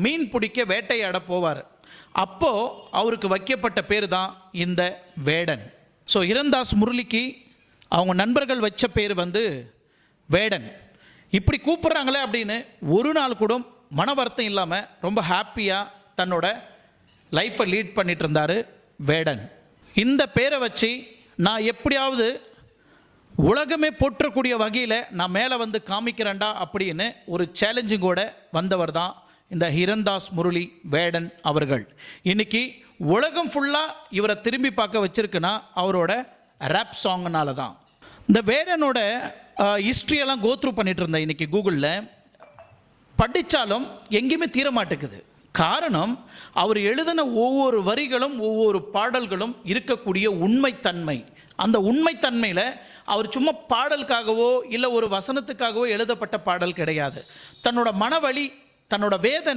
மீன் பிடிக்க வேட்டையாட போவார். அப்போது அவருக்கு வைக்கப்பட்ட பேர் தான் இந்த வேடன். ஸோ ஹீரன்தாஸ் முரளிக்கு அவங்க நண்பர்கள் வச்ச பேர் வந்து வேடன். இப்படி கூப்பிட்றாங்களே அப்படின்னு ஒரு நாள் கூட மன வருத்தம் இல்லாமல் ரொம்ப ஹாப்பியாக தன்னோட லைஃப்பை லீட் பண்ணிட்டு இருந்தார் வேடன். இந்த பேரை வச்சு நான் எப்படியாவது உலகமே போற்றக்கூடிய வகையில் நான் மேலே வந்து காமிக்கிறேன்டா அப்படின்னு ஒரு சேலஞ்சிங்கோட வந்தவர் தான் இந்த ஹீரன்தாஸ் முரளி வேடன் அவர்கள். இன்னைக்கு உலகம் ஃபுல்லாக இவரை திரும்பி பார்க்க வச்சிருக்குன்னா அவரோட ரேப் சாங்னால தான். இந்த வேடனோட ஹிஸ்ட்ரியெல்லாம் கோத்ரூ பண்ணிட்டு இருந்தேன் இன்னைக்கு கூகுளில். படித்தாலும் எங்கேயுமே தீர மாட்டேங்குது. காரணம், அவர் எழுதின ஒவ்வொரு வரிகளும் ஒவ்வொரு பாடல்களும் இருக்கக்கூடிய உண்மைத்தன்மை. அந்த உண்மைத்தன்மையில் அவர் சும்மா பாடலுக்காகவோ இல்லை ஒரு வசனத்துக்காகவோ எழுதப்பட்ட பாடல் கிடையாது. தன்னோட மனவழி, தன்னோட வேதனை